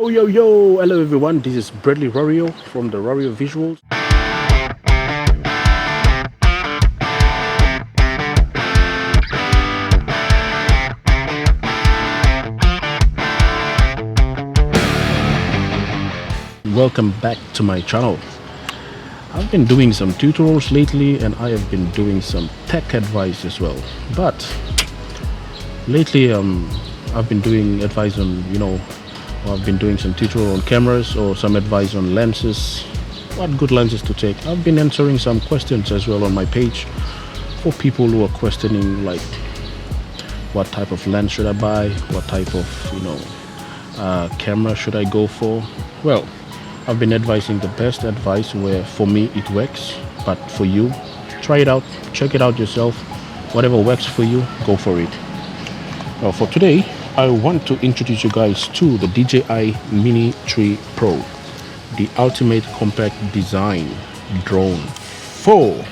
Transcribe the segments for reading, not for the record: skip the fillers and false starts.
Yo, hello everyone, this is Bradley Rario from the Rario Visuals. Welcome back to my channel. I've been doing some tutorials lately and I have been doing some tech advice as well. But lately I've been doing advice on, I've been doing some tutorial on cameras or some advice on lenses, what good lenses to take. I've been answering some questions as well on my page for people who are questioning like what type of lens should I buy, what type of camera should I go for. Well, I've been advising the best advice where for me it works, but for you, try it out, check it out yourself. Whatever works for you, go for it. Now for today, I want to introduce you guys to the DJI Mini 3 Pro, the ultimate compact design drone for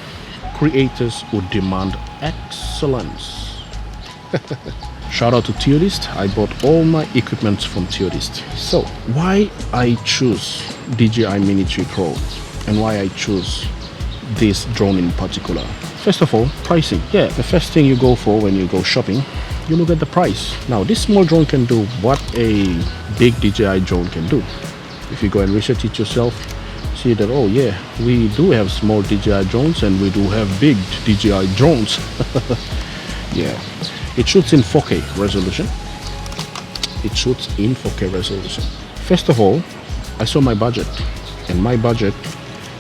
creators who demand excellence. Shout out to Theodist. I bought all my equipment from Theodist. So why I choose DJI Mini 3 Pro and why I choose this drone in particular? First of all, pricing. Yeah, the first thing you go for when you go shopping, you look at the price. Now this small drone can do what a big DJI drone can do. If you go and research it yourself, see that, oh yeah, we do have small DJI drones and we do have big DJI drones. Yeah, it shoots in 4K resolution. It shoots in 4K resolution. First of all, I saw my budget, and my budget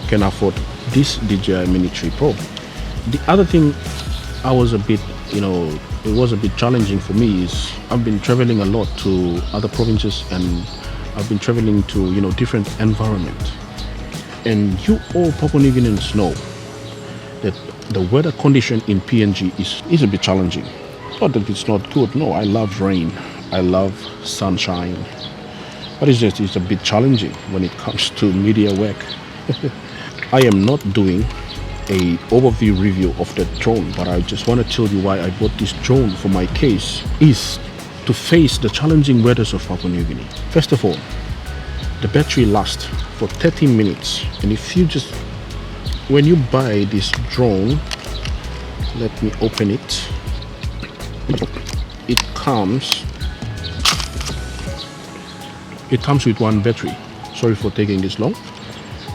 can afford this DJI Mini 3 Pro. The other thing I was a bit, it was a bit challenging for me is I've been traveling a lot to other provinces and I've been traveling to, different environments. And you all Papua New Guineans know that the weather condition in PNG is a bit challenging. Not that it's not good, no, I love rain, I love sunshine, but it's a bit challenging when it comes to media work. I am not doing a overview review of that drone, but I just want to tell you why I bought this drone for my case is to face the challenging weathers of Papua New Guinea. First of all, the battery lasts for 30 minutes, and when you buy this drone, let me open it. It comes with one battery. Sorry for taking this long,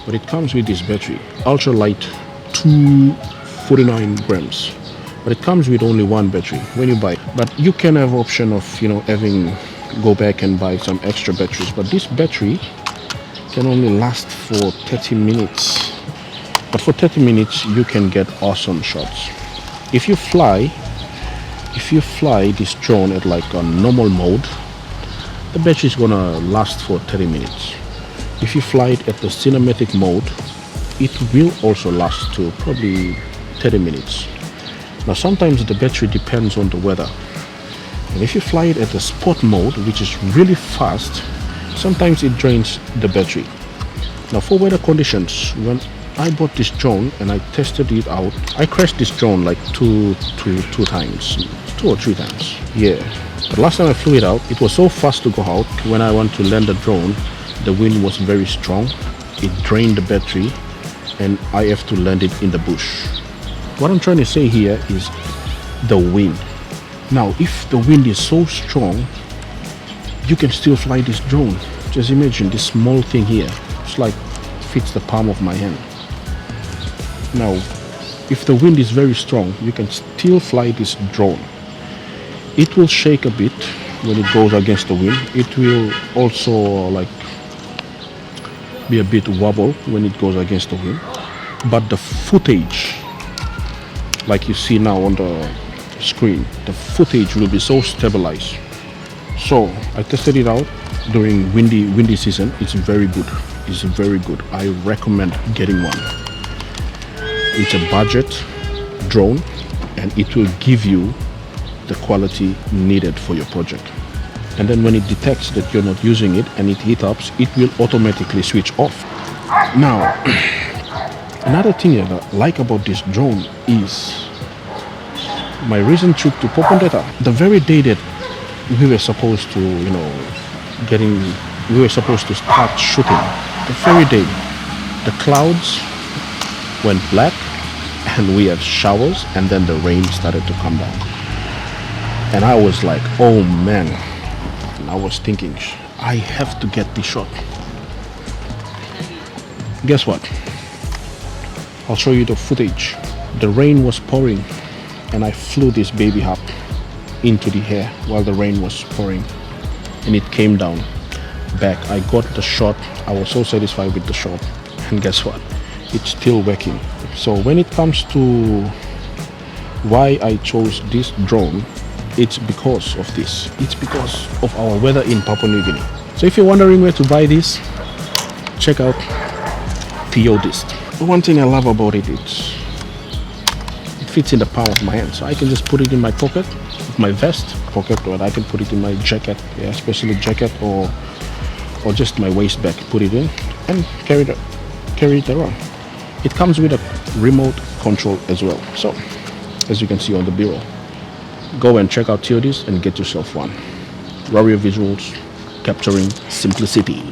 but it comes with this battery, ultra light, 249 grams, but it comes with only one battery when you buy it. But you can have option of go back and buy some extra batteries, but this battery can only last for 30 minutes. But for 30 minutes you can get awesome shots. If you fly this drone at like a normal mode, the battery is gonna last for 30 minutes. If you fly it at the cinematic mode, it will also last to probably 30 minutes. Now sometimes the battery depends on the weather, and if you fly it at the sport mode, which is really fast, sometimes it drains the battery. Now for weather conditions, when I bought this drone and I tested it out, I crashed this drone like two or three times. Yeah, but last time I flew it out, it was so fast to go out. When I want to land the drone, the wind was very strong, it drained the battery, and I have to land it in the bush. What I'm trying to say here is the wind. Now if the wind is so strong, you can still fly this drone. Just imagine this small thing here, it's like fits the palm of my hand. Now if the wind is very strong, you can still fly this drone. It will shake a bit when it goes against the wind. It will also be a bit wobble when it goes against the wind, but the footage, like you see now on the screen, the footage will be so stabilized. So I tested it out during windy season. It's very good. I recommend getting one. It's a budget drone and it will give you the quality needed for your project. And then when it detects that you're not using it and it heats up, it will automatically switch off. Now another thing that I like about this drone is my recent trip to Papua. The very day that we were supposed to we were supposed to start shooting, the very day the clouds went black and we had showers, and then the rain started to come down. And I was like, oh man. And I was thinking, I have to get this shot. Guess what? I'll show you the footage. The rain was pouring and I flew this baby up into the air while the rain was pouring, and it came down back. I got the shot. I was so satisfied with the shot, and guess what? It's still working. So when it comes to why I chose this drone, it's because of this. It's because of our weather in Papua New Guinea. So if you're wondering where to buy this, check out Theodist. One thing I love about it, it fits in the palm of my hand, so I can just put it in my pocket, my vest pocket, or I can put it in my jacket, yeah, especially jacket or just my waist bag. Put it in and carry it around. It comes with a remote control as well. So as you can see on the B-roll, go and check out Theodist and get yourself one. Rario visuals capturing simplicity.